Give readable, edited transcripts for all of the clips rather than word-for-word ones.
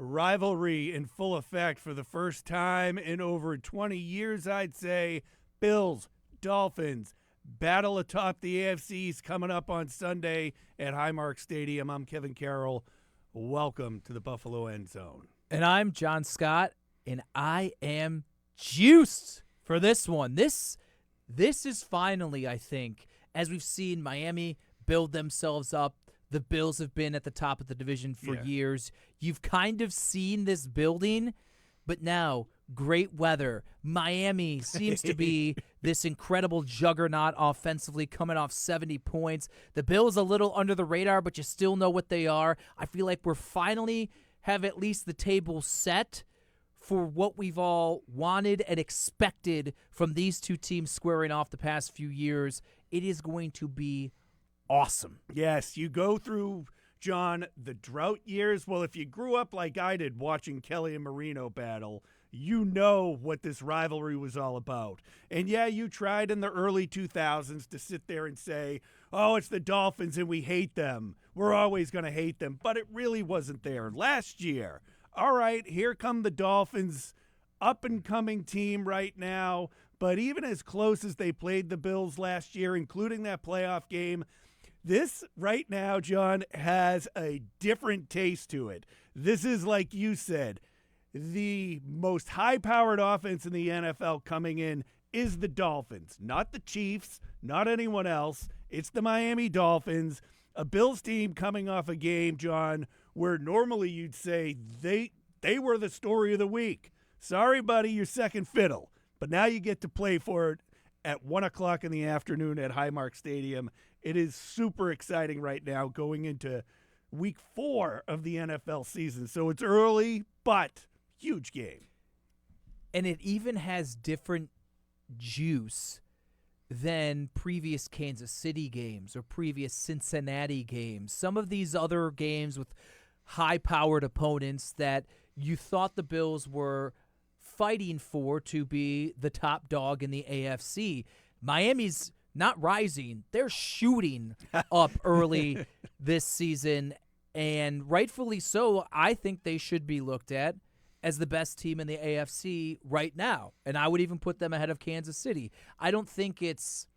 Rivalry in full effect for the first time in over 20 years, I'd say. Bills, Dolphins, battle atop the AFC East coming up on Sunday at Highmark Stadium. I'm Kevin Carroll. Welcome to the Buffalo End Zone. And I'm Jon Scott, and I am juiced for this one. This is finally, I think, as we've seen Miami build themselves up. The Bills have been at the top of the division for years. You've kind of seen this building, but now great weather. Miami seems to be this incredible juggernaut offensively, coming off 70 points. The Bills a little under the radar, but you still know what they are. I feel like we're finally have at least the table set for what we've all wanted and expected from these two teams squaring off the past few years. It is going to be awesome. Yes, you go through, John, the drought years. Well, if you grew up like I did watching Kelly and Marino battle, you know what this rivalry was all about. And yeah, you tried in the early 2000s to sit there and say, oh, it's the Dolphins and we hate them. We're always going to hate them. But it really wasn't there. Last year, all right, here come the Dolphins, up-and-coming team right now. But even as close as they played the Bills last year, including that playoff game, this right now, John, has a different taste to it. This is, like you said, the most high-powered offense in the NFL coming in is the Dolphins, not the Chiefs, not anyone else. It's the Miami Dolphins, a Bills team coming off a game, John, where normally you'd say they were the story of the week. Sorry, buddy, you're second fiddle. But now you get to play for it at 1 o'clock in the afternoon at Highmark Stadium. It is super exciting right now going into week 4 of the NFL season. So it's early, but huge game. And it even has different juice than previous Kansas City games or previous Cincinnati games. Some of these other games with high-powered opponents that you thought the Bills were fighting for to be the top dog in the AFC. Miami's not rising. They're shooting up early this season, and rightfully so. I think they should be looked at as the best team in the AFC right now, and I would even put them ahead of Kansas City. I don't think it's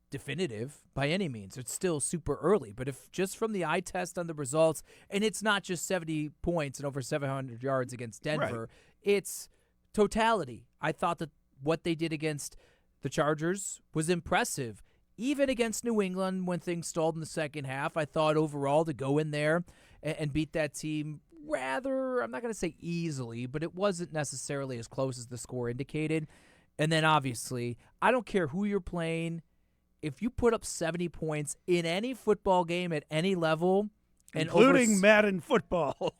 definitive by any means. It's still super early, but if just from the eye test on the results, and it's not just 70 points and over 700 yards against Denver, it's totality. I thought that what they did against the Chargers was impressive. Even against New England when things stalled in the second half, I thought overall to go in there and beat that team rather, I'm not going to say easily, but it wasn't necessarily as close as the score indicated. And then obviously, I don't care who you're playing. If you put up 70 points in any football game at any level, including Madden football,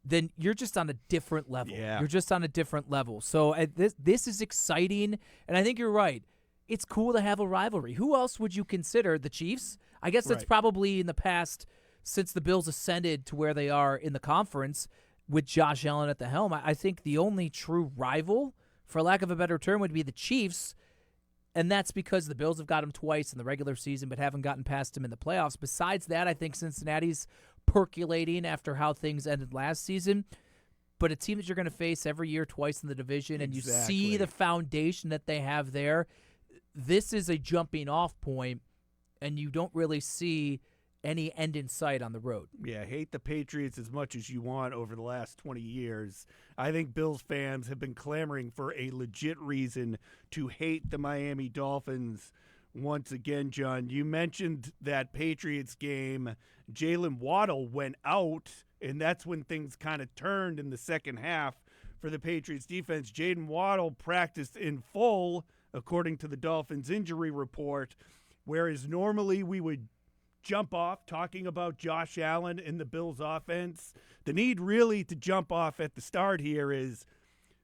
then you're just on a different level. Yeah. You're just on a different level. So this is exciting, and I think you're right. It's cool to have a rivalry. Who else would you consider? The Chiefs? I guess that's probably in the past, since the Bills ascended to where they are in the conference with Josh Allen at the helm. I think the only true rival, for lack of a better term, would be the Chiefs, and that's because the Bills have got him twice in the regular season but haven't gotten past him in the playoffs. Besides that, I think Cincinnati's percolating after how things ended last season, but a team that you're going to face every year twice in the division, and you see the foundation that they have there. This is a jumping off point, and you don't really see any end in sight on the road. Yeah, hate the Patriots as much as you want over the last 20 years. I think Bills fans have been clamoring for a legit reason to hate the Miami Dolphins. Once again, John, you mentioned that Patriots game. Jalen Waddle went out, and that's when things kind of turned in the second half for the Patriots defense. Jalen Waddle practiced in full, according to the Dolphins injury report, whereas normally we would jump off talking about Josh Allen and the Bills offense. The need really to jump off at the start here is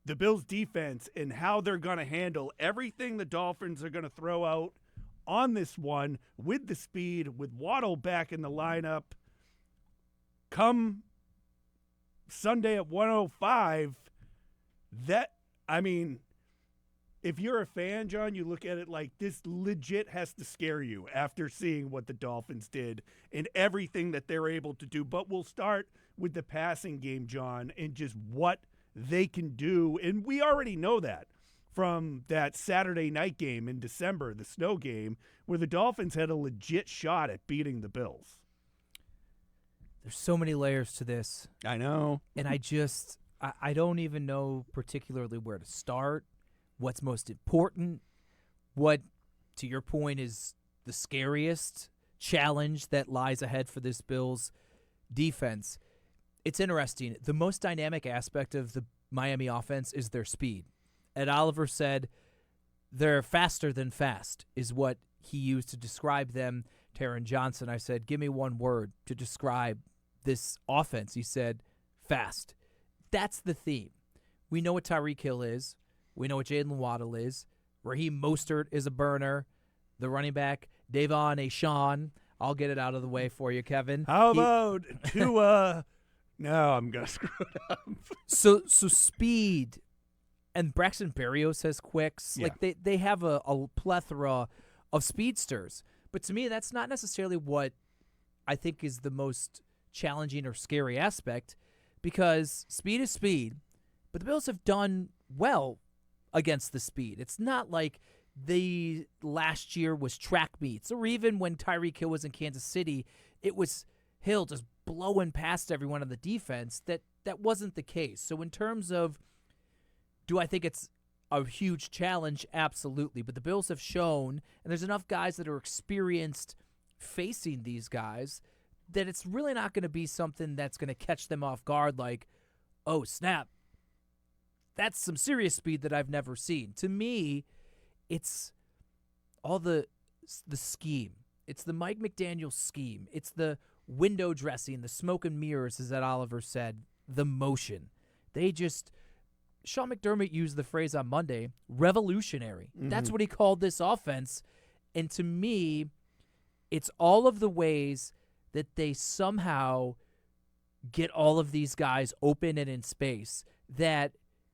the Bills defense and how they're going to handle everything the Dolphins are going to throw out on this one with the speed, with Waddle back in the lineup. Come Sunday at 1:05, if you're a fan, John, you look at it like this legit has to scare you after seeing what the Dolphins did and everything that they're able to do. But we'll start with the passing game, John, and just what they can do. And we already know that from that Saturday night game in December, the snow game, where the Dolphins had a legit shot at beating the Bills. There's so many layers to this. I know. And I don't even know particularly where to start, what's most important, what, to your point, is the scariest challenge that lies ahead for this Bills defense. It's interesting. The most dynamic aspect of the Miami offense is their speed. Ed Oliver said they're faster than fast is what he used to describe them. Taron Johnson, I said, give me one word to describe this offense. He said, fast. That's the theme. We know what Tyreek Hill is. We know what Jalen Waddle is. Raheem Mostert is a burner. The running back, Davon Achane. I'll get it out of the way for you, Kevin. How about Tua? No, I'm going to screw it up. So speed. And Braxton Berrios has quicks. Yeah. Like they have a plethora of speedsters. But to me, that's not necessarily what I think is the most challenging or scary aspect, because speed is speed, but the Bills have done well against the speed. It's not like the last year was track meets, or even when Tyreek Hill was in Kansas City, it was Hill just blowing past everyone on the defense. That wasn't the case. So in terms of, do I think it's a huge challenge? Absolutely. But the Bills have shown, and there's enough guys that are experienced facing these guys, that it's really not going to be something that's going to catch them off guard like, oh, snap, that's some serious speed that I've never seen. To me, it's all the scheme. It's the Mike McDaniel scheme. It's the window dressing, the smoke and mirrors, as Ed Oliver said, the motion. Sean McDermott used the phrase on Monday, revolutionary. Mm-hmm. That's what he called this offense. And to me, it's all of the ways that they somehow get all of these guys open and in space that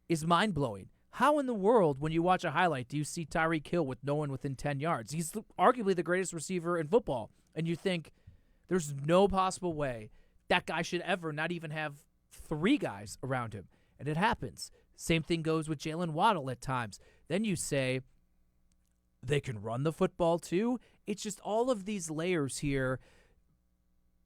is mind-blowing. How in the world, when you watch a highlight, do you see Tyreek Hill with no one within 10 yards? He's arguably the greatest receiver in football. And you think there's no possible way that guy should ever not even have 3 guys around him. And it happens. Same thing goes with Jalen Waddle at times. Then you say they can run the football too. It's just all of these layers here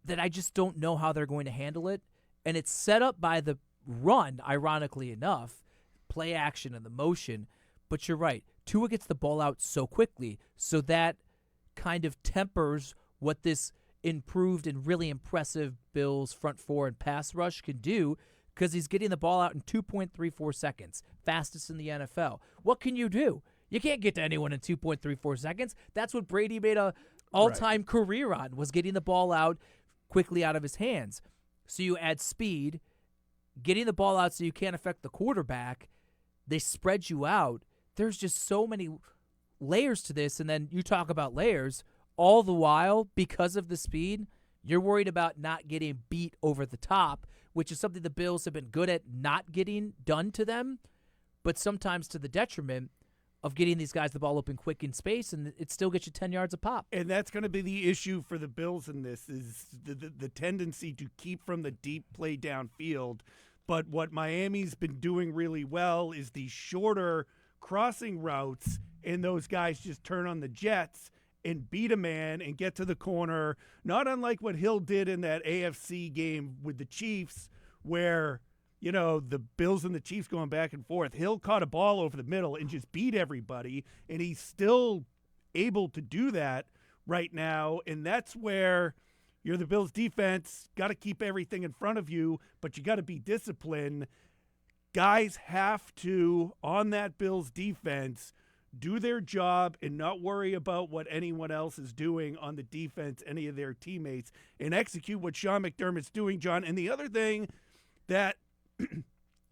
that I just don't know how they're going to handle it. And it's set up by the run, ironically enough, play action and the motion. But you're right. Tua gets the ball out so quickly, so that kind of tempers what this improved and really impressive Bills front four and pass rush can do, because he's getting the ball out in 2.34 seconds, fastest in the NFL. What can you do? You can't get to anyone in 2.34 seconds. That's what Brady made a all-time career on, was getting the ball out quickly out of his hands. So you add speed, getting the ball out so you can't affect the quarterback. They spread you out. There's just so many layers to this, and then you talk about layers. All the while, because of the speed, you're worried about not getting beat over the top, which is something the Bills have been good at not getting done to them, but sometimes to the detriment of getting these guys the ball open quick in space, and it still gets you 10 yards a pop. And that's going to be the issue for the Bills in this, is the tendency to keep from the deep play downfield. But what Miami's been doing really well is these shorter crossing routes, and those guys just turn on the jets and beat a man and get to the corner, not unlike what Hill did in that AFC game with the Chiefs, where, you know, the Bills and the Chiefs going back and forth. Hill caught a ball over the middle and just beat everybody, and he's still able to do that right now. And that's where you're the Bills defense, got to keep everything in front of you, but you got to be disciplined. Guys have to, on that Bills defense, do their job and not worry about what anyone else is doing on the defense, any of their teammates, and execute what Sean McDermott's doing, John. And the other thing that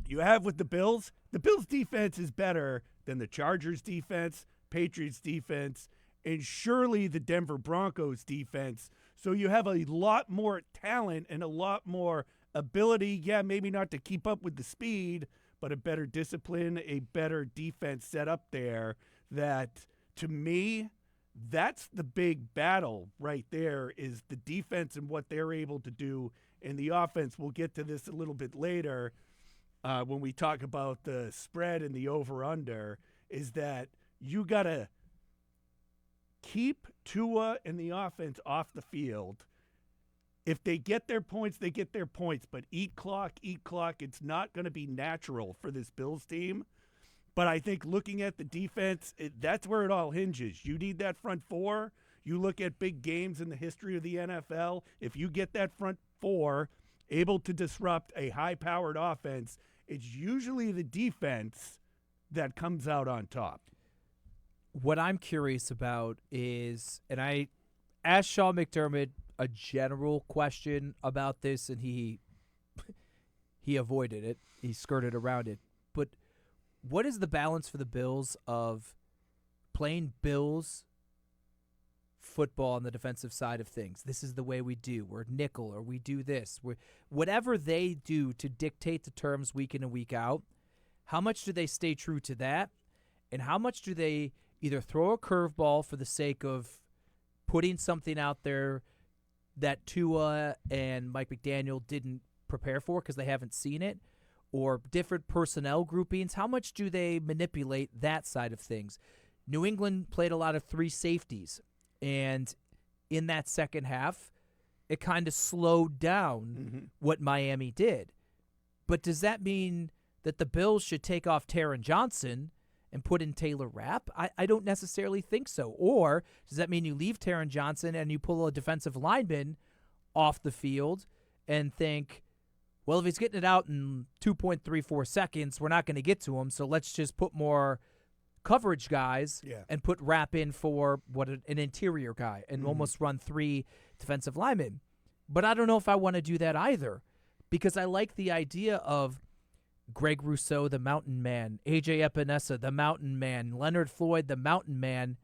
you have with the Bills defense is better than the Chargers defense, Patriots defense, and surely the Denver Broncos defense. So you have a lot more talent and a lot more ability, maybe not to keep up with the speed, but a better discipline, a better defense set up there. That, to me, that's the big battle right there, is the defense and what they're able to do in the offense. We'll get to this a little bit later when we talk about the spread and the over-under, is that you got to keep Tua and the offense off the field. If they get their points, they get their points, but eat clock. It's not going to be natural for this Bills team. But I think looking at the defense, that's where it all hinges. You need that front four. You look at big games in the history of the NFL. If you get that front four able to disrupt a high-powered offense, it's usually the defense that comes out on top. What I'm curious about is, and I asked Sean McDermott a general question about this, and he avoided it. He skirted around it. But what is the balance for the Bills of playing Bills football on the defensive side of things? This is the way we do. We're nickel, or we do this. Whatever they do to dictate the terms week in and week out, how much do they stay true to that? And how much do they either throw a curveball for the sake of putting something out there that Tua and Mike McDaniel didn't prepare for because they haven't seen it, or different personnel groupings? How much do they manipulate that side of things? New England played a lot of three safeties, and in that second half, it kind of slowed down what Miami did. But does that mean that the Bills should take off Taron Johnson and put in Taylor Rapp? I don't necessarily think so. Or does that mean you leave Taron Johnson and you pull a defensive lineman off the field and think, well, if he's getting it out in 2.34 seconds, we're not going to get to him, so let's just put more coverage guys and put Rapp in for an interior guy and almost run three defensive linemen. But I don't know if I want to do that either, because I like the idea of Greg Rousseau, the mountain man, A.J. Epinesa, the mountain man, Leonard Floyd, the mountain man,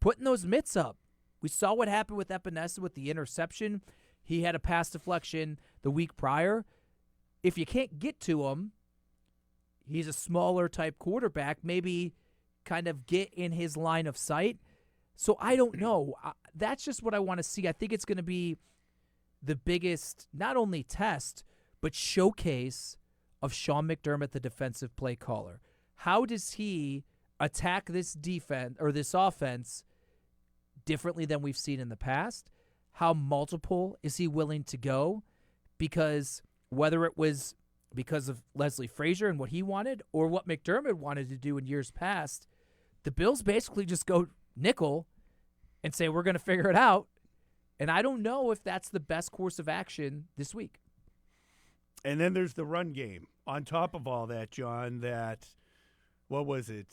putting those mitts up. We saw what happened with Epinesa with the interception. He had a pass deflection the week prior. If you can't get to him, he's a smaller type quarterback, maybe kind of get in his line of sight. So I don't know. That's just what I want to see. I think it's going to be the biggest, not only test, but showcase of Sean McDermott, the defensive play caller. How does he attack this defense or this offense differently than we've seen in the past? How multiple is he willing to go? Because whether it was because of Leslie Frazier and what he wanted, or what McDermott wanted to do in years past, the Bills basically just go nickel and say, we're going to figure it out. And I don't know if that's the best course of action this week. And then there's the run game on top of all that, John, that, what was it,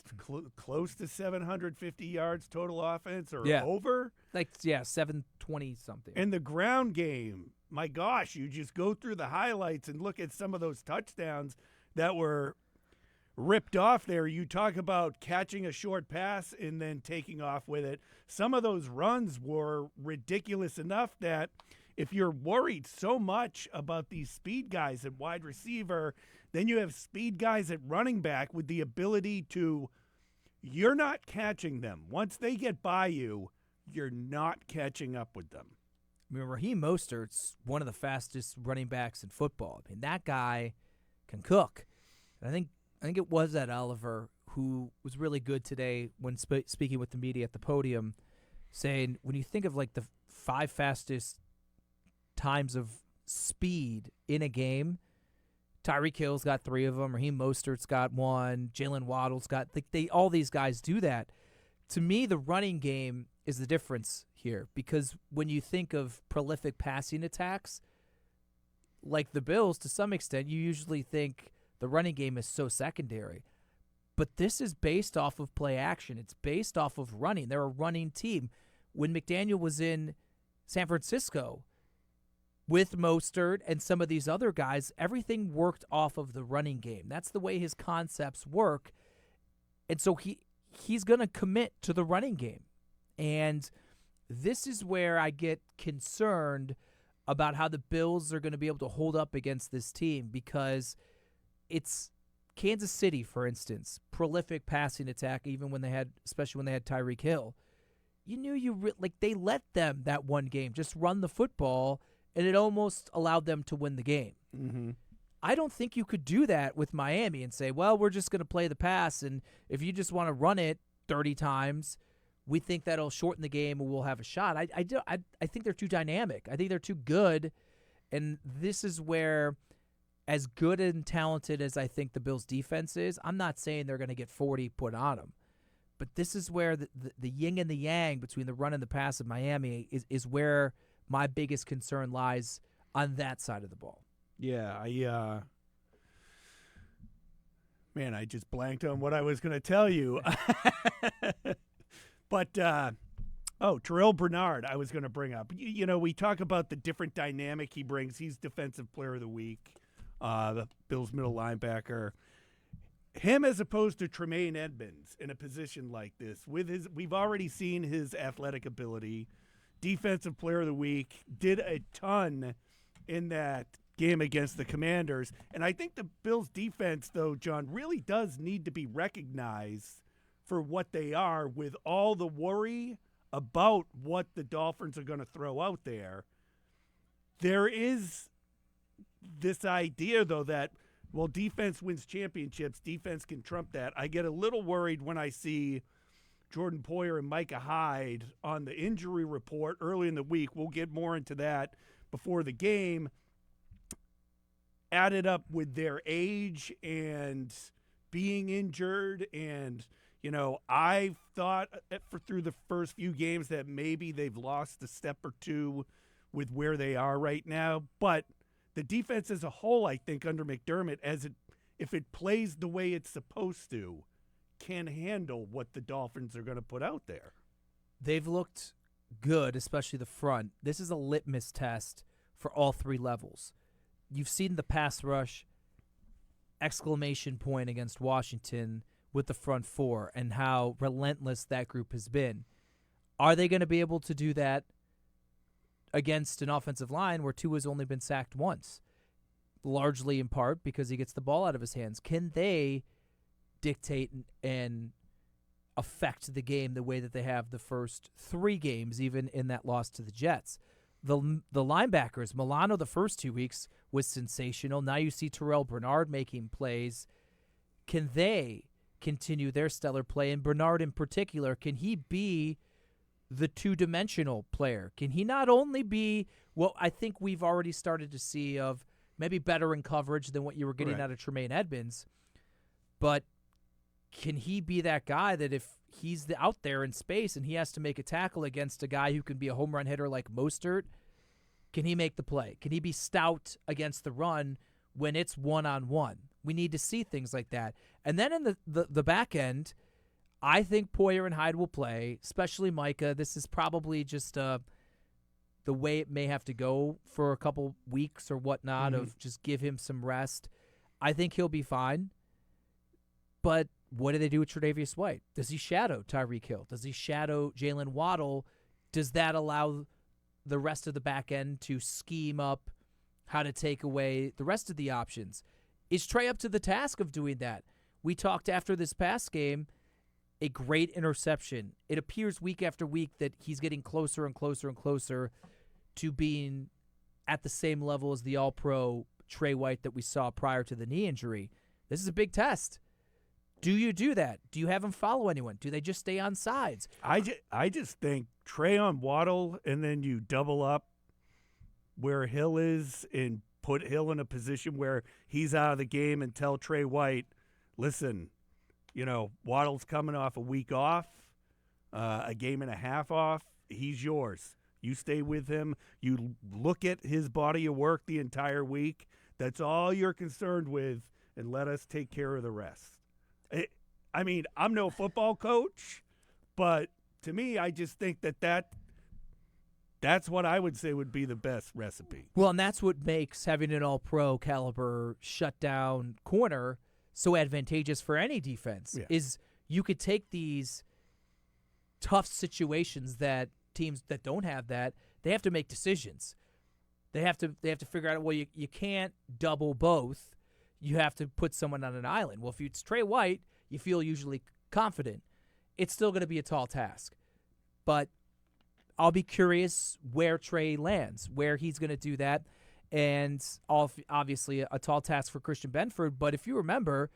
close to 750 yards total offense or over? 720 something. And the ground game, my gosh, you just go through the highlights and look at some of those touchdowns that were ripped off there. You talk about catching a short pass and then taking off with it. Some of those runs were ridiculous enough that if you're worried so much about these speed guys at wide receiver, then you have speed guys at running back with the ability to, you're not catching them. Once they get by you, you're not catching up with them. I mean, Raheem Mostert's one of the fastest running backs in football. I mean, that guy can cook. And I think it was Ed Oliver who was really good today when speaking with the media at the podium, saying when you think of like the 5 fastest times of speed in a game, Tyreek Hill's got 3 of them. Raheem Mostert's got 1. Jalen Waddle's got all these guys do that. To me, the running game is the difference here, because when you think of prolific passing attacks, like the Bills, to some extent, you usually think the running game is so secondary. But this is based off of play action. It's based off of running. They're a running team. When McDaniel was in San Francisco with Mostert and some of these other guys, everything worked off of the running game. That's the way his concepts work. And so he's going to commit to the running game. And this is where I get concerned about how the Bills are going to be able to hold up against this team, because it's Kansas City, for instance, prolific passing attack, especially when they had Tyreek Hill. You knew they let them that one game just run the football, and it almost allowed them to win the game. Mm-hmm. I don't think you could do that with Miami and say, well, we're just going to play the pass, and if you just want to run it 30 times, we think that'll shorten the game and we'll have a shot. I think they're too dynamic. I think they're too good, and this is where, as good and talented as I think the Bills' defense is, I'm not saying they're going to get 40 put on them. But this is where the yin and the yang between the run and the pass of Miami is where my biggest concern lies on that side of the ball. Yeah, I just blanked on what I was going to tell you. But, Terrell Bernard, I was going to bring up. We talk about the different dynamic he brings. He's Defensive Player of the Week, the Bills middle linebacker. Him as opposed to Tremaine Edmonds in a position like this, we've already seen his athletic ability. Defensive Player of the Week, did a ton in that game against the Commanders. And I think the Bills' defense, though, John, really does need to be recognized for what they are, with all the worry about what the Dolphins are going to throw out there. There is this idea, though, that, well, defense wins championships. Defense can trump that. I get a little worried when I see Jordan Poyer and Micah Hyde on the injury report early in the week. We'll get more into that before the game. Added up with their age and being injured, and I thought through the first few games that maybe they've lost a step or two with where they are right now. But the defense as a whole, I think, under McDermott, if it plays the way it's supposed to, can handle what the Dolphins are going to put out there. They've looked good, especially the front. This is a litmus test for all three levels. You've seen the pass rush exclamation point against Washington with the front four and how relentless that group has been. Are they going to be able to do that against an offensive line where Tua's only been sacked once, largely in part because he gets the ball out of his hands? Can they dictate and affect the game the way that they have the first three games, even in that loss to the Jets? The linebackers, Milano the first 2 weeks was sensational. Now you see Terrell Bernard making plays. Can they continue their stellar play? And Bernard in particular, can he be the two-dimensional player? Can he not only be what I think we've already started to see of maybe better in coverage than what you were getting out of Tremaine Edmonds, but can he be that guy that if he's out there in space and he has to make a tackle against a guy who can be a home run hitter like Mostert, can he make the play? Can he be stout against the run when it's one-on-one? We need to see things like that. And then in the back end, I think Poyer and Hyde will play, especially Micah. This is probably just the way it may have to go for a couple weeks or whatnot, of just give him some rest. I think he'll be fine. But what do they do with Tre'Davious White? Does he shadow Tyreek Hill? Does he shadow Jalen Waddle? Does that allow the rest of the back end to scheme up how to take away the rest of the options? Is Trey up to the task of doing that? We talked after this past game, a great interception. It appears week after week that he's getting closer and closer and closer to being at the same level as the All-Pro Trey White that we saw prior to the knee injury. This is a big test. Do you do that? Do you have him follow anyone? Do they just stay on sides? I just think Trey on Waddle, and then you double up where Hill is and put Hill in a position where he's out of the game and tell Trey White, listen, Waddle's coming off a week off, a game and a half off. He's yours. You stay with him. You look at his body of work the entire week. That's all you're concerned with, and let us take care of the rest. I'm no football coach, but to me, I just think that's what I would say would be the best recipe. Well, and that's what makes having an all-pro caliber shutdown corner so advantageous for any defense, is you could take these tough situations that teams that don't have that, they have to make decisions. They have to figure out, well, you can't double both. you have to put someone on an island. Well, if it's Trey White, you feel usually confident. It's still going to be a tall task. But I'll be curious where Trey lands, where he's going to do that. And obviously a tall task for Christian Benford. But if you remember,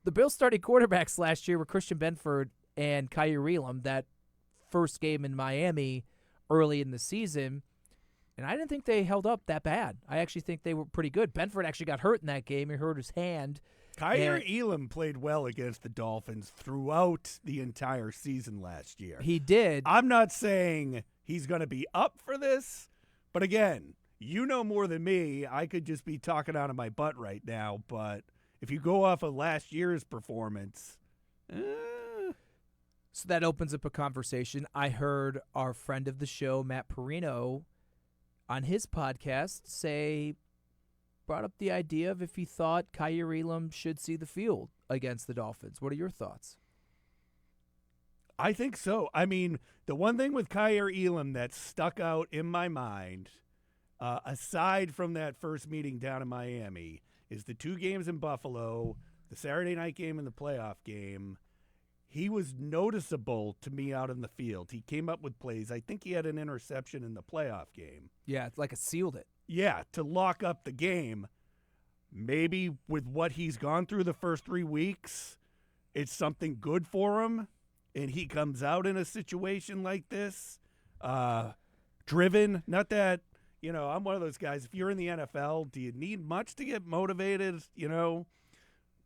the Bills starting quarterbacks last year were Christian Benford and Kyer Elam, that first game in Miami early in the season. And I didn't think they held up that bad. I actually think they were pretty good. Benford actually got hurt in that game. He hurt his hand. Kyer Elam played well against the Dolphins throughout the entire season last year. He did. I'm not saying he's going to be up for this, but again, you know more than me. I could just be talking out of my butt right now, but if you go off of last year's performance, So that opens up a conversation. I heard our friend of the show, Matt Perino, on his podcast brought up the idea of if he thought Kyer Elam should see the field against the Dolphins. What are your thoughts? I think so. I mean, the one thing with Kyer Elam that stuck out in my mind, aside from that first meeting down in Miami, is the 2 games in Buffalo, the Saturday night game and the playoff game. He was noticeable to me out in the field. He came up with plays. I think he had an interception in the playoff game. Yeah, it's like it sealed it. Yeah, to lock up the game. Maybe with what he's gone through the first 3 weeks, it's something good for him, and he comes out in a situation like this, driven. Not that, I'm one of those guys, if you're in the NFL, do you need much to get motivated,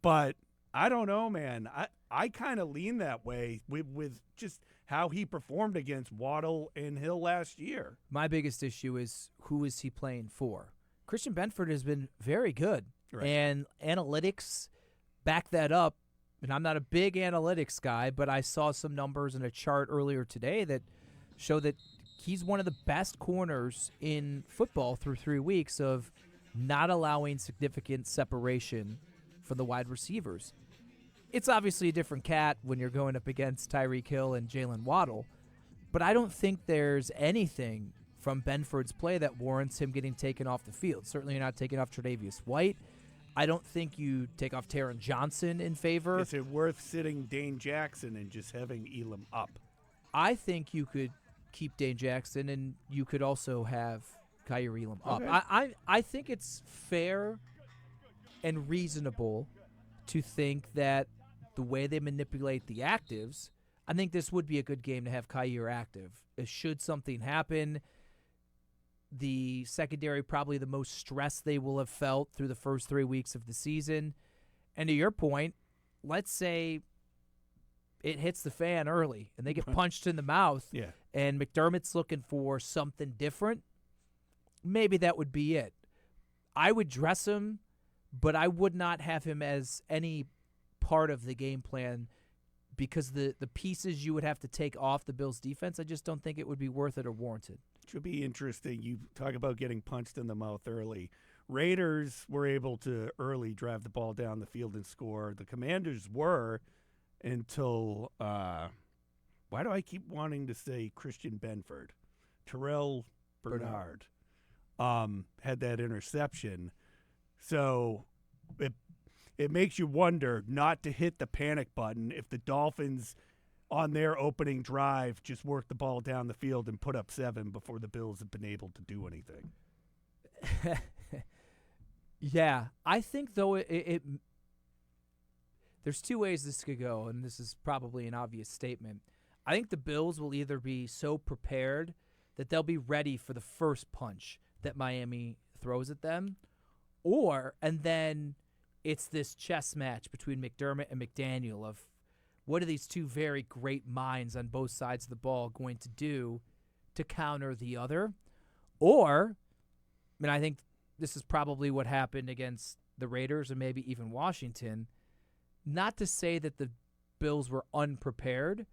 But I don't know, man. I kind of lean that way with just how he performed against Waddle and Hill last year. My biggest issue is who is he playing for? Christian Benford has been very good, Right. and analytics back that up. And I'm not a big analytics guy, but I saw some numbers in a chart earlier today that show that he's one of the best corners in football through 3 weeks of not allowing significant separation from the wide receivers. It's obviously a different cat when you're going up against Tyreek Hill and Jalen Waddle, but I don't think there's anything from Benford's play that warrants him getting taken off the field. Certainly you're not taking off Tre'Davious White. I don't think you take off Taron Johnson in favor. Is it worth sitting Dane Jackson and just having Elam up? I think you could keep Dane Jackson, and you could also have Kyer Elam up. Okay. I think it's fair and reasonable to think that the way they manipulate the actives, I think this would be a good game to have Kyer active. Should something happen, the secondary probably the most stress they will have felt through the first 3 weeks of the season. And to your point, let's say it hits the fan early and they get punched in the mouth, Yeah. and McDermott's looking for something different. Maybe that would be it. I would dress him, but I would not have him as any part of the game plan because the pieces you would have to take off the Bills' defense, I just don't think it would be worth it or warranted. Should be interesting. You talk about getting punched in the mouth early. Raiders were able to early drive the ball down the field and score. The Commanders were until why do I keep wanting to say Christian Benford? Terrell Bernard had that interception. So it makes you wonder not to hit the panic button if the Dolphins on their opening drive just work the ball down the field and put up 7 before the Bills have been able to do anything. Yeah, I think, though, there's 2 ways this could go, and this is probably an obvious statement. I think the Bills will either be so prepared that they'll be ready for the first punch that Miami throws at them, and then it's this chess match between McDermott and McDaniel of what are these 2 very great minds on both sides of the ball going to do to counter the other? Or, I think this is probably what happened against the Raiders and maybe even Washington. Not to say that the Bills were unprepared,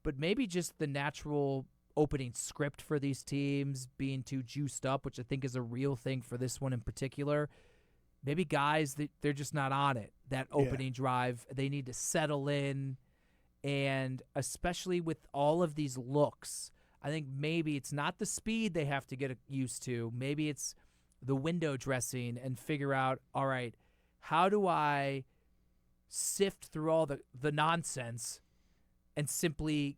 but maybe just the natural opening script for these teams being too juiced up, which I think is a real thing for this one in particular. Maybe guys, they're just not on it, that opening drive. They need to settle in, and especially with all of these looks, I think maybe it's not the speed they have to get used to. Maybe it's the window dressing and figure out, all right, how do I sift through all the nonsense and simply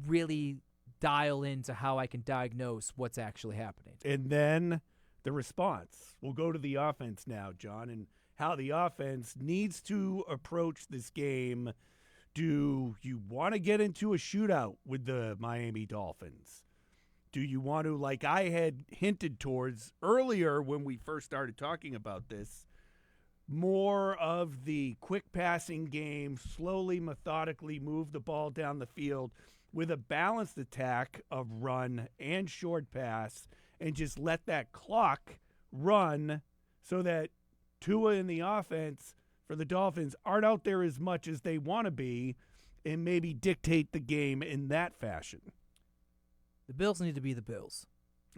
really dial into how I can diagnose what's actually happening? And then the response. We'll go to the offense now, Jon, and how the offense needs to approach this game. Do you want to get into a shootout with the Miami Dolphins? Do you want to, like I had hinted towards earlier when we first started talking about this, more of the quick passing game, slowly, methodically move the ball down the field with a balanced attack of run and short pass, and just let that clock run so that Tua and the offense for the Dolphins aren't out there as much as they want to be, and maybe dictate the game in that fashion? The Bills need to be the Bills.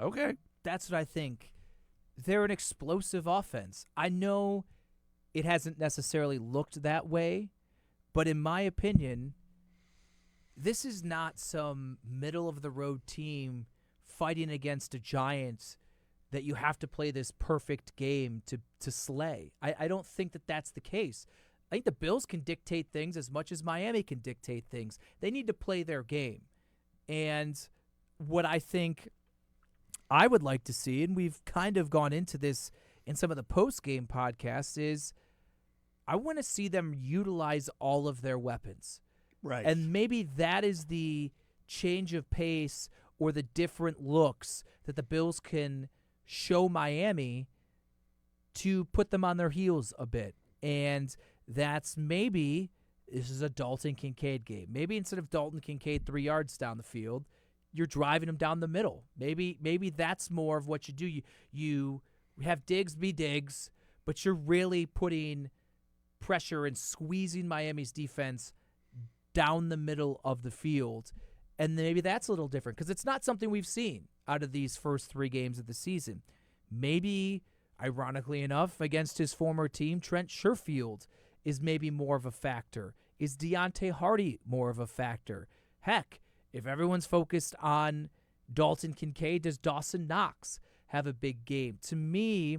Okay. That's what I think. They're an explosive offense. I know it hasn't necessarily looked that way, but in my opinion, this is not some middle-of-the-road team fighting against a Giants that you have to play this perfect game to slay. I don't think that that's the case. I think the Bills can dictate things as much as Miami can dictate things. They need to play their game. And what I think I would like to see, and we've kind of gone into this in some of the post-game podcasts, is I want to see them utilize all of their weapons. Right. And maybe that is the change of pace or the different looks that the Bills can show Miami to put them on their heels a bit. And that's maybe this is a Dalton Kincaid game. Maybe instead of Dalton Kincaid 3 yards down the field, you're driving him down the middle. Maybe that's more of what you do. You have Diggs be Diggs, but you're really putting pressure and squeezing Miami's defense down the middle of the field. And maybe that's a little different because it's not something we've seen out of these first 3 games of the season. Maybe, ironically enough, against his former team, Trent Sherfield is maybe more of a factor. Is Deontay Hardy more of a factor? Heck, if everyone's focused on Dalton Kincaid, does Dawson Knox have a big game? To me,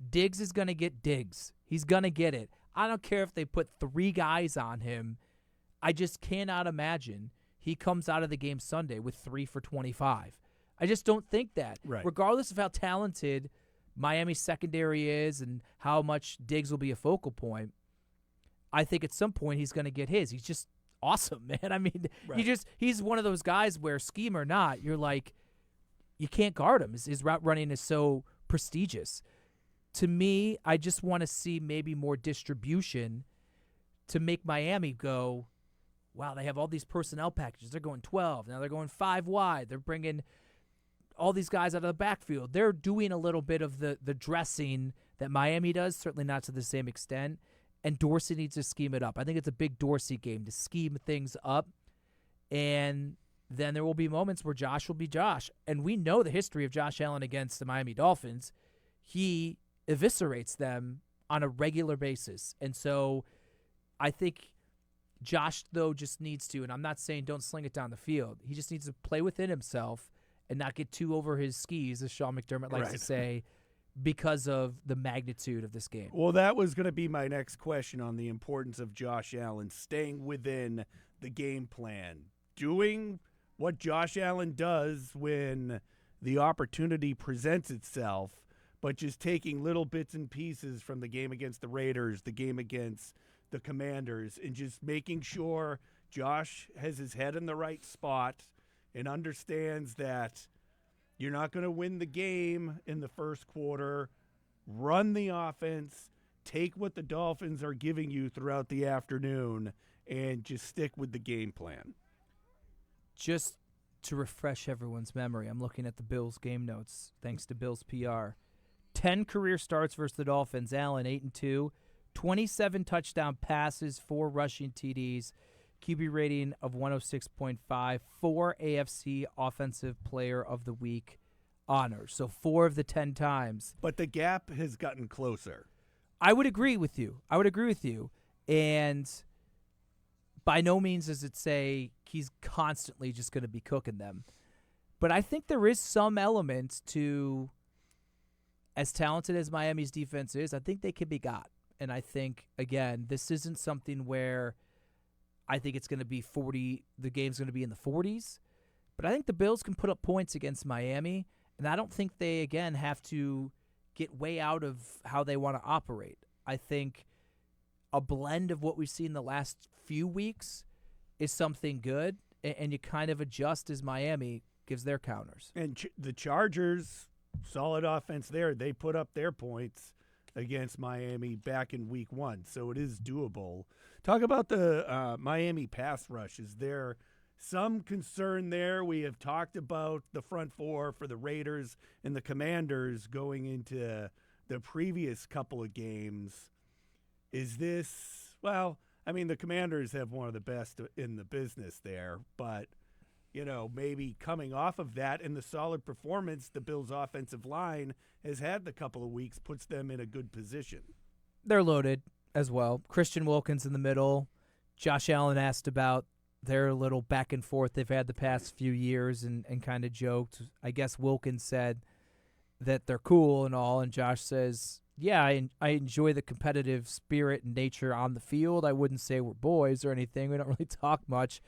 Diggs is going to get Diggs. He's going to get it. I don't care if they put 3 guys on him. I just cannot imagine he comes out of the game Sunday with 3 for 25. I just don't think that. Right. Regardless of how talented Miami's secondary is and how much Diggs will be a focal point, I think at some point he's going to get his. He's just awesome, man. I mean, right. he's one of those guys where, scheme or not, you're like, you can't guard him. His route running is so prestigious. To me, I just want to see maybe more distribution to make Miami go, wow, they have all these personnel packages. They're going 12. Now they're going 5 wide. They're bringing all these guys out of the backfield. They're doing a little bit of the dressing that Miami does, certainly not to the same extent. And Dorsey needs to scheme it up. I think it's a big Dorsey game to scheme things up. And then there will be moments where Josh will be Josh. And we know the history of Josh Allen against the Miami Dolphins. He eviscerates them on a regular basis. And so I think Josh, though, just needs to, and I'm not saying don't sling it down the field, he just needs to play within himself and not get too over his skis, as Sean McDermott likes to say, because of the magnitude of this game. Well, that was going to be my next question on the importance of Josh Allen staying within the game plan, doing what Josh Allen does when the opportunity presents itself, but just taking little bits and pieces from the game against the Raiders, the game against the Commanders, and just making sure Josh has his head in the right spot and understands that you're not going to win the game in the first quarter. Run the offense, take what the Dolphins are giving you throughout the afternoon, and just stick with the game plan. Just to refresh everyone's memory, I'm looking at the Bills game notes, thanks to Bills PR. 10 career starts versus the Dolphins. Allen, 8-2. 27 touchdown passes, 4 rushing TDs, QB rating of 106.5, 4 AFC Offensive Player of the Week honors. So 4 of the 10 times. But the gap has gotten closer. I would agree with you. And by no means does it say he's constantly just going to be cooking them. But I think there is some element to, as talented as Miami's defense is, I think they can be got. And I think, again, this isn't something where I think it's going to be 40. The game's going to be in the 40s. But I think the Bills can put up points against Miami. And I don't think they, again, have to get way out of how they want to operate. I think a blend of what we've seen the last few weeks is something good. And you kind of adjust as Miami gives their counters. And the Chargers, solid offense there. They put up their points against Miami back in week 1, so it is doable. Talk about the Miami pass rush. Is there some concern there? We have talked about the front four for the Raiders and the Commanders going into the previous couple of games. Is this, well, I mean, the Commanders have one of the best in the business there, but, you know, maybe coming off of that and the solid performance the Bills' offensive line has had the couple of weeks puts them in a good position. They're loaded as well. Christian Wilkins in the middle. Josh Allen asked about their little back and forth they've had the past few years and kind of joked. I guess Wilkins said that they're cool and all, and Josh says, yeah, I enjoy the competitive spirit and nature on the field. I wouldn't say we're boys or anything. We don't really talk much.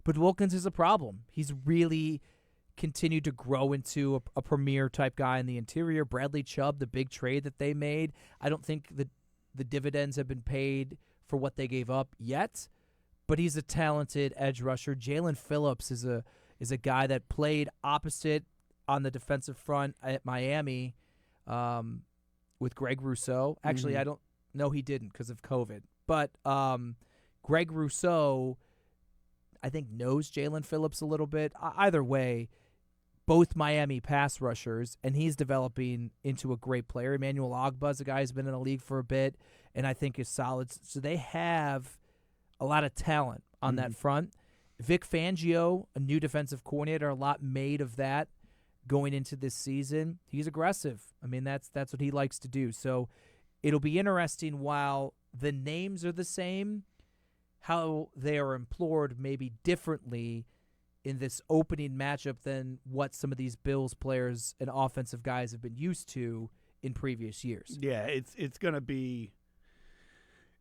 But Wilkins is a problem. He's really continued to grow into a premier type guy in the interior. Bradley Chubb, the big trade that they made, I don't think the dividends have been paid for what they gave up yet, but he's a talented edge rusher. Jalen Phillips is a guy that played opposite on the defensive front at Miami with Greg Rousseau. Actually, I don't know he didn't because of COVID, but Greg Rousseau, I think, knows Jalen Phillips a little bit. Either way, both Miami pass rushers, and he's developing into a great player. Emmanuel Ogbah's a guy who's been in the league for a bit, and I think is solid. So they have a lot of talent on that front. Vic Fangio, a new defensive coordinator, a lot made of that going into this season. He's aggressive. I mean, that's what he likes to do. So it'll be interesting while the names are the same, how they are employed maybe differently in this opening matchup than what some of these Bills players and offensive guys have been used to in previous years. Yeah, it's gonna be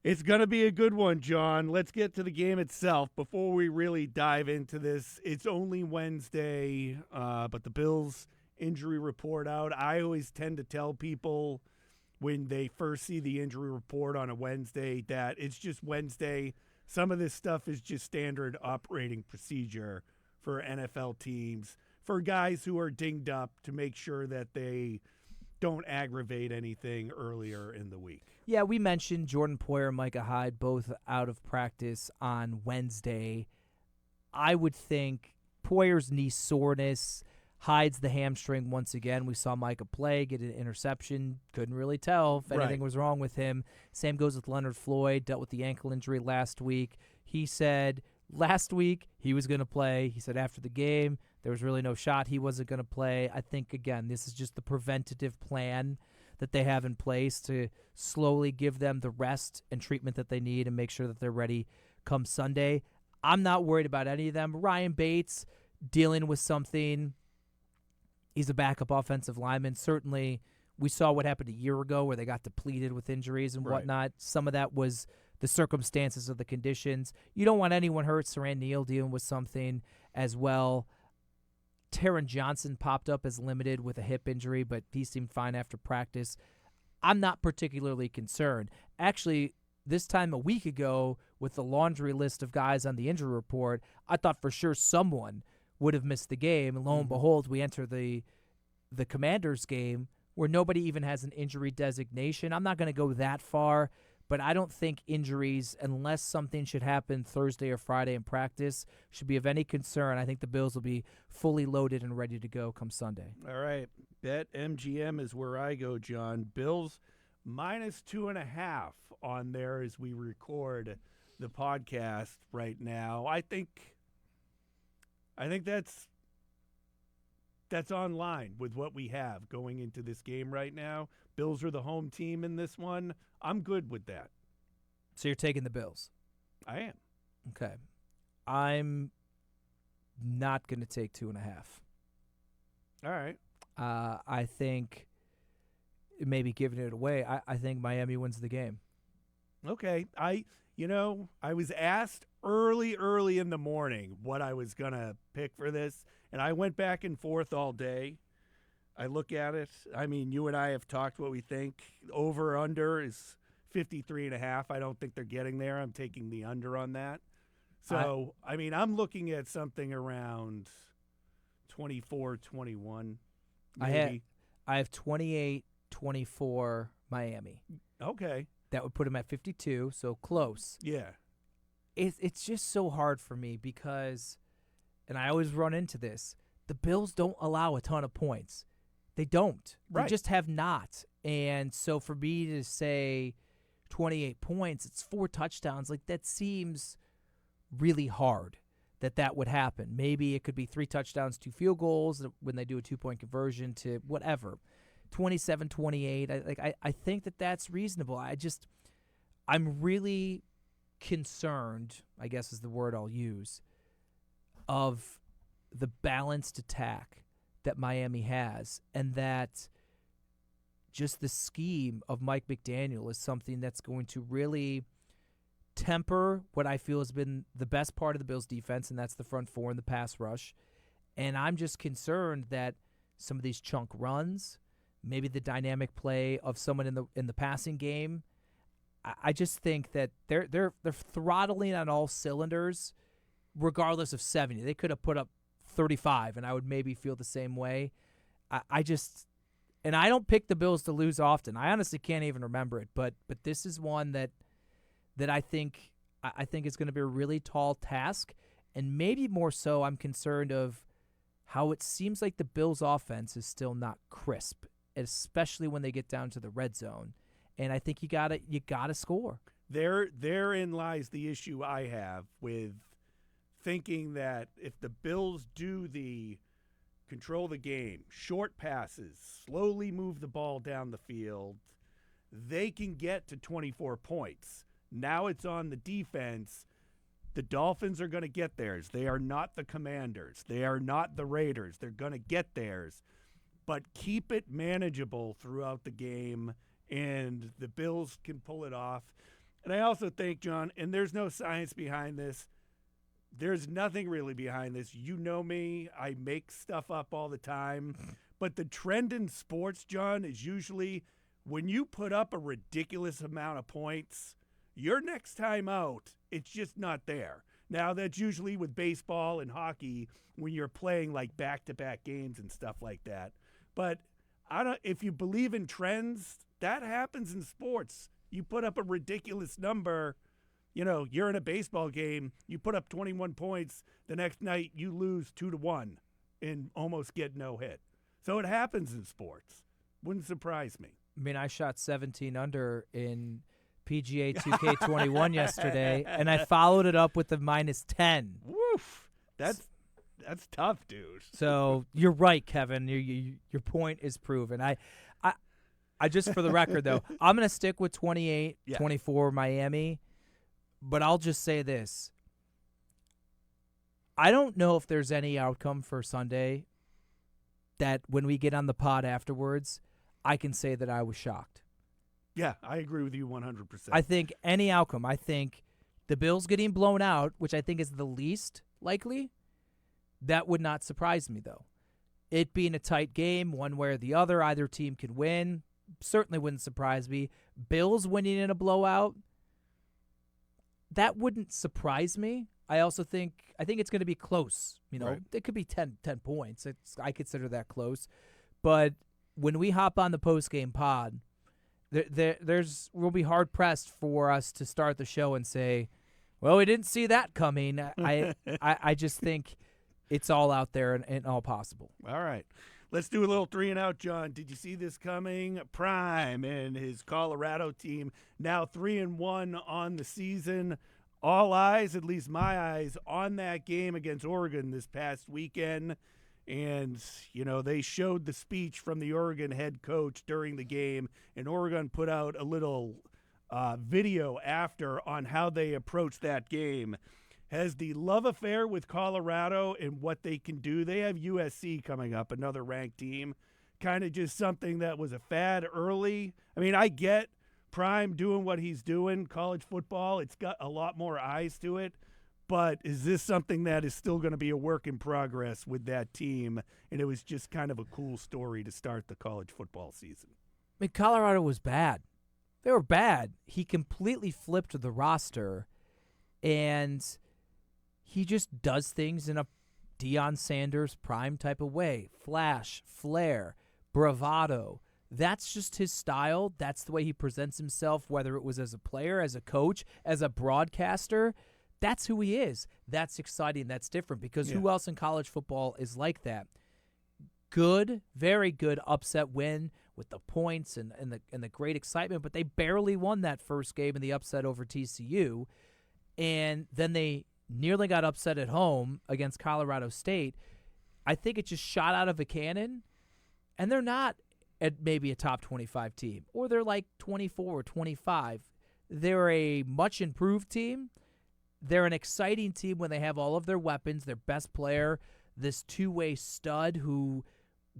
a good one, John. Let's get to the game itself before we really dive into this. It's only Wednesday, but the Bills injury report out. I always tend to tell people when they first see the injury report on a Wednesday that it's just Wednesday. Some of this stuff is just standard operating procedure for NFL teams, for guys who are dinged up to make sure that they don't aggravate anything earlier in the week. Yeah, we mentioned Jordan Poyer and Micah Hyde both out of practice on Wednesday. I would think Poyer's knee soreness, Hyde's the hamstring once again. We saw Micah play, get an interception. Couldn't really tell if anything was wrong with him. Same goes with Leonard Floyd, dealt with the ankle injury last week. He said last week he was going to play. He said after the game there was really no shot he wasn't going to play. I think, again, this is just the preventative plan that they have in place to slowly give them the rest and treatment that they need and make sure that they're ready come Sunday. I'm not worried about any of them. Ryan Bates dealing with something. He's a backup offensive lineman. Certainly, we saw what happened a year ago where they got depleted with injuries and whatnot. Some of that was the circumstances of the conditions. You don't want anyone hurt. Saran Neal dealing with something as well. Taron Johnson popped up as limited with a hip injury, but he seemed fine after practice. I'm not particularly concerned. Actually, this time a week ago, with the laundry list of guys on the injury report, I thought for sure someone would have missed the game. And lo and behold, we enter the Commanders game where nobody even has an injury designation. I'm not going to go that far, but I don't think injuries, unless something should happen Thursday or Friday in practice, should be of any concern. I think the Bills will be fully loaded and ready to go come Sunday. All right. BetMGM is where I go, John. Bills -2.5 on there as we record the podcast right now. I think that's online with what we have going into this game right now. Bills are the home team in this one. I'm good with that. So you're taking the Bills? I am. Okay. I'm not going to take 2.5. All right. I think maybe giving it away, I think Miami wins the game. Okay. I was asked early in the morning what I was going to pick for this, and I went back and forth all day. I look at it. I mean, you and I have talked what we think. Over under is 53.5. I don't think they're getting there. I'm taking the under on that. So, I'm looking at something around 24-21 maybe. I have 28-24 Miami. Okay. That would put them at 52, so close. Yeah. It's just so hard for me because, and I always run into this, the Bills don't allow a ton of points. They don't. Right. They just have not. And so for me to say 28 points, it's 4 touchdowns, like that seems really hard that would happen. Maybe it could be 3 touchdowns, 2 field goals when they do a 2-point conversion to whatever. 27-28. I think that's reasonable. I'm really concerned, I guess is the word I'll use, of the balanced attack that Miami has, and that just the scheme of Mike McDaniel is something that's going to really temper what I feel has been the best part of the Bills' defense, and that's the front four and the pass rush. And I'm just concerned that some of these chunk runs, maybe the dynamic play of someone in the passing game, I just think that they're throttling on all cylinders, regardless of 70. They could have put up 35, and I would maybe feel the same way. And I don't pick the Bills to lose often. I honestly can't even remember it, but this is one that I think is going to be a really tall task, and maybe more so I'm concerned of how it seems like the Bills' offense is still not crisp, especially when they get down to the red zone. And I think you gotta score. Therein lies the issue I have with thinking that if the Bills do the control the game, short passes, slowly move the ball down the field, they can get to 24 points. Now it's on the defense. The Dolphins are going to get theirs. They are not the Commanders. They are not the Raiders. They're going to get theirs. But keep it manageable throughout the game, and the Bills can pull it off. And I also think, John, and there's no science behind this. There's nothing really behind this. You know me. I make stuff up all the time. But the trend in sports, John, is usually when you put up a ridiculous amount of points, your next time out, it's just not there. Now, that's usually with baseball and hockey when you're playing like back-to-back games and stuff like that. But if you believe in trends, that happens in sports. You put up a ridiculous number, you're in a baseball game, you put up 21 points, the next night you lose 2-1 and almost get no hit. So it happens in sports. Wouldn't surprise me. I mean, I shot 17 under in PGA 2K21 yesterday, and I followed it up with a -10. Woof. That's tough, dude. So you're right, Kevin. Your point is proven. I just for the record, though, I'm going to stick with 28-24 Miami, but I'll just say this. I don't know if there's any outcome for Sunday that when we get on the pod afterwards, I can say that I was shocked. Yeah, I agree with you 100%. I think any outcome, I think the Bills getting blown out, which I think is the least likely, that would not surprise me, though. It being a tight game, one way or the other, either team could win, certainly wouldn't surprise me. Bills winning in a blowout, that wouldn't surprise me. I think it's going to be close. Right. It could be 10 points. I consider that close. But when we hop on the post-game pod, we'll be hard-pressed for us to start the show and say, well, we didn't see that coming. I just think it's all out there and all possible. All right. Let's do a little 3-and-out, John. Did you see this coming? Prime and his Colorado team now 3-1 on the season. All eyes, at least my eyes, on that game against Oregon this past weekend. And, they showed the speech from the Oregon head coach during the game, and Oregon put out a little video after on how they approached that game. Has the love affair with Colorado and what they can do. They have USC coming up, another ranked team. Kind of just something that was a fad early. I mean, I get Prime doing what he's doing, college football, it's got a lot more eyes to it. But is this something that is still going to be a work in progress with that team? And it was just kind of a cool story to start the college football season. I mean, Colorado was bad. They were bad. He completely flipped the roster, and he just does things in a Deion Sanders prime type of way. Flash, flair, bravado. That's just his style. That's the way he presents himself, whether it was as a player, as a coach, as a broadcaster. That's who he is. That's exciting. That's different because who else in college football is like that? Good, very good upset win with the points and the great excitement, but they barely won that first game in the upset over TCU, and then they nearly got upset at home against Colorado State. I think it just shot out of a cannon, and they're not at maybe a top 25 team, or they're like 24 or 25. They're a much improved team. They're an exciting team when they have all of their weapons, their best player, this two-way stud who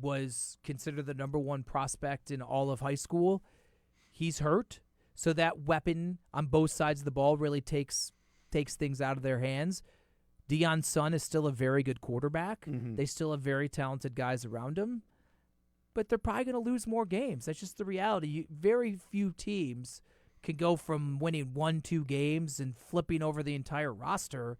was considered the number one prospect in all of high school. He's hurt, so that weapon on both sides of the ball really takes things out of their hands. Deion's son is still a very good quarterback. Mm-hmm. They still have very talented guys around him, but they're probably going to lose more games. That's just the reality. Very few teams can go from winning 1-2 games and flipping over the entire roster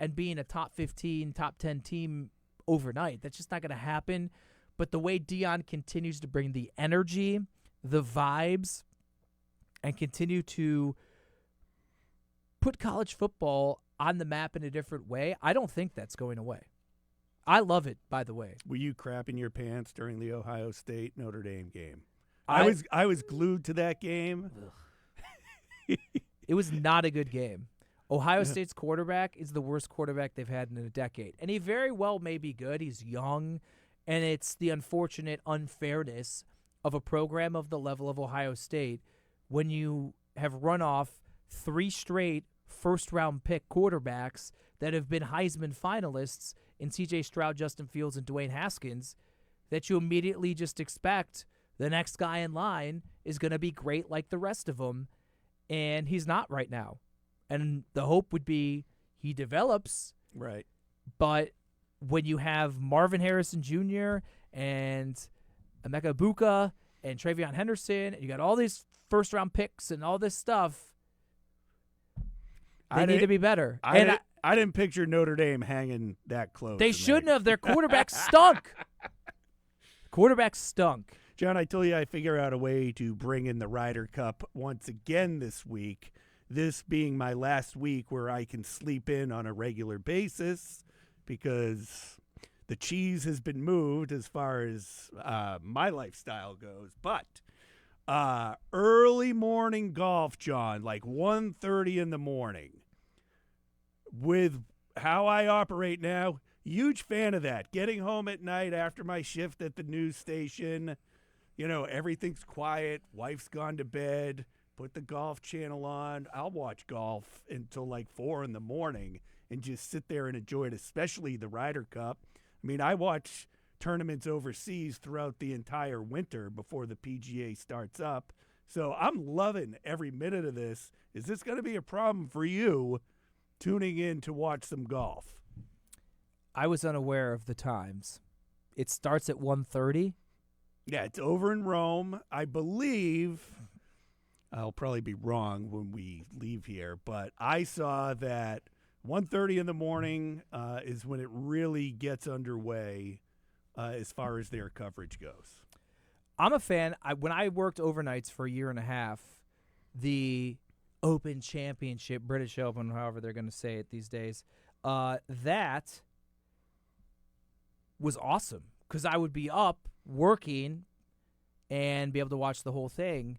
and being a top 15, top 10 team overnight. That's just not going to happen. But the way Deion continues to bring the energy, the vibes, and continue to put college football on the map in a different way, I don't think that's going away. I love it, by the way. Were you crapping your pants during the Ohio State Notre Dame game? I was glued to that game. It was not a good game. Ohio State's quarterback is the worst quarterback they've had in a decade. And he very well may be good. He's young. And it's the unfortunate unfairness of a program of the level of Ohio State when you have run off 3 straight first-round pick quarterbacks that have been Heisman finalists in C.J. Stroud, Justin Fields, and Dwayne Haskins, that you immediately just expect the next guy in line is going to be great like the rest of them. And he's not right now. And the hope would be he develops. Right. But when you have Marvin Harrison Jr. and Emeka Buka and Travion Henderson, and you got all these first-round picks and all this stuff, they need to be better. I didn't picture Notre Dame hanging that close. They shouldn't have. Their quarterback stunk. Quarterback stunk. Jon, I told you I figure out a way to bring in the Ryder Cup once again this week, this being my last week where I can sleep in on a regular basis because the cheese has been moved as far as my lifestyle goes. But early morning golf, Jon, like 1:30 in the morning. With how I operate now, huge fan of that. Getting home at night after my shift at the news station, everything's quiet, wife's gone to bed, put the golf channel on. I'll watch golf until like 4 in the morning and just sit there and enjoy it, especially the Ryder Cup. I mean, I watch tournaments overseas throughout the entire winter before the PGA starts up. So I'm loving every minute of this. Is this going to be a problem for you tuning in to watch some golf? I was unaware of the times. It starts at 1:30. Yeah, it's over in Rome. I believe, I'll probably be wrong when we leave here, but I saw that 1:30 in the morning is when it really gets underway as far as their coverage goes. I'm a fan. When I worked overnights for a year and a half, the Open Championship, British Open, however they're going to say it these days, that was awesome because I would be up working and be able to watch the whole thing.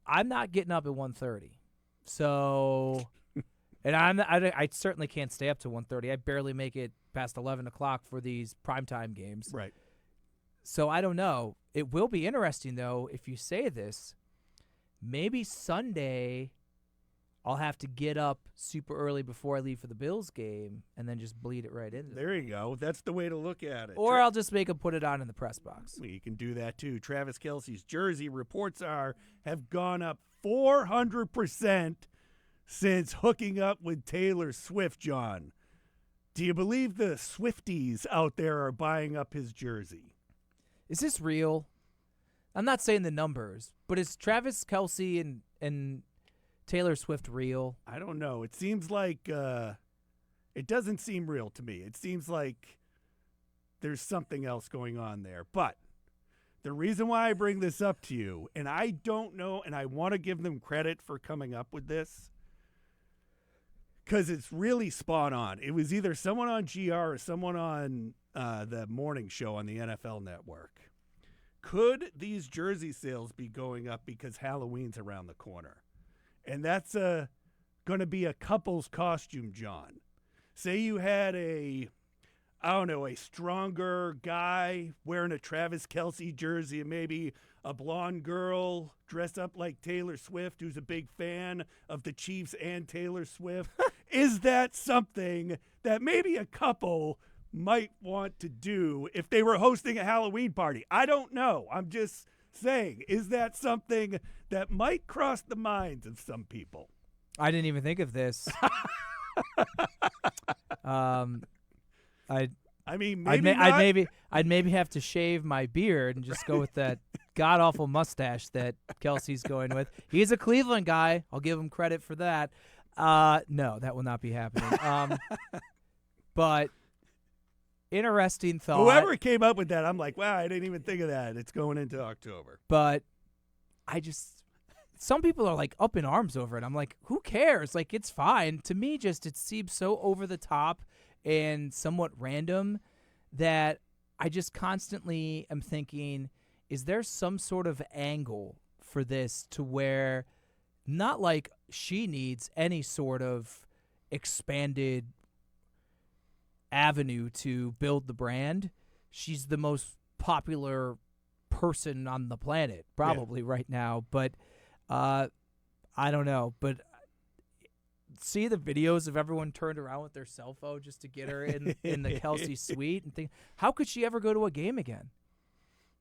I'm not getting up at 1:30, so and I certainly can't stay up to 1:30. I barely make it past 11 o'clock for these primetime games. Right. So I don't know. It will be interesting though if you say this. Maybe Sunday I'll have to get up super early before I leave for the Bills game and then just bleed it right into There you go. That's the way to look at it. Or I'll just make him put it on in the press box. Well, you can do that too. Travis Kelce's jersey reports have gone up 400% since hooking up with Taylor Swift, John. Do you believe the Swifties out there are buying up his jersey? Is this real? I'm not saying the numbers, but is Travis Kelce and Taylor Swift real? I don't know. It seems like it doesn't seem real to me. It seems like there's something else going on there. But the reason why I bring this up to you, and I don't know, and I want to give them credit for coming up with this, because it's really spot on. It was either someone on GR or someone on the morning show on the NFL Network. Could these jersey sales be going up because Halloween's around the corner? And that's going to be a couple's costume, John. Say you had a stronger guy wearing a Travis Kelce jersey and maybe a blonde girl dressed up like Taylor Swift who's a big fan of the Chiefs and Taylor Swift. Is that something that maybe a couple might want to do if they were hosting a Halloween party? I don't know. I'm just saying, is that something that might cross the minds of some people? I didn't even think of this. I'd maybe have to shave my beard and just go with that god awful mustache that Kelsey's going with. He's a Cleveland guy. I'll give him credit for that. No, that will not be happening. But interesting thought. Whoever came up with that, I'm like, wow, I didn't even think of that. It's going into October. But some people are like up in arms over it. I'm like, who cares? Like, it's fine. To me, it seems so over the top and somewhat random that I just constantly am thinking, is there some sort of angle for this to where not like she needs any sort of expanded avenue to build the brand? She's the most popular person on the planet probably right now, but I don't know. But see the videos of everyone turned around with their cell phone just to get her in the Kelce suite and think, how could she ever go to a game again?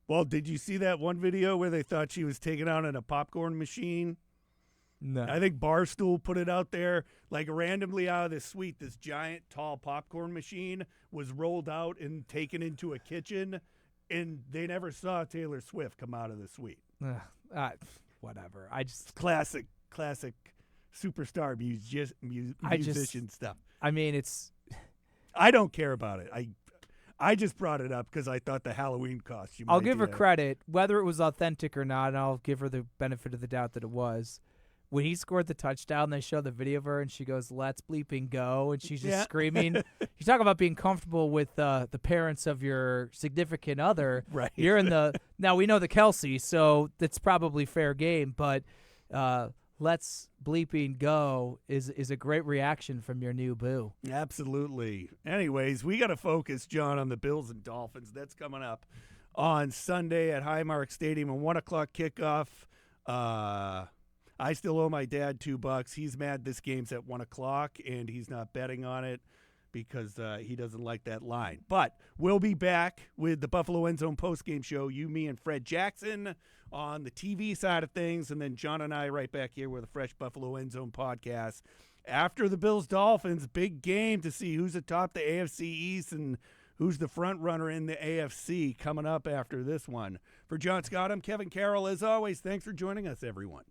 Well, did you see that one video where they thought she was taken out in a popcorn machine? No. I think Barstool put it out there, like randomly out of the suite, this giant tall popcorn machine was rolled out and taken into a kitchen, and they never saw Taylor Swift come out of the suite. Whatever. Classic superstar musician stuff. I mean, I don't care about it. I just brought it up because I thought the Halloween costume. I'll give her credit, whether it was authentic or not, and I'll give her the benefit of the doubt that it was. When he scored the touchdown, they showed the video of her, and she goes, "Let's bleeping go," and she's just screaming. You talk about being comfortable with the parents of your significant other. Right. You're in the – now, we know the Kelce, so that's probably fair game, but let's bleeping go is a great reaction from your new boo. Absolutely. Anyways, we got to focus, John, on the Bills and Dolphins. That's coming up on Sunday at Highmark Stadium, a 1 o'clock kickoff. I still owe my dad $2. He's mad this game's at 1 o'clock, and he's not betting on it because he doesn't like that line. But we'll be back with the Buffalo End Zone postgame show, you, me, and Fred Jackson on the TV side of things, and then John and I right back here with a fresh Buffalo End Zone podcast. After the Bills-Dolphins, big game to see who's atop the AFC East and who's the front runner in the AFC coming up after this one. For Jon Scott, I'm Kevin Carroll. As always, thanks for joining us, everyone.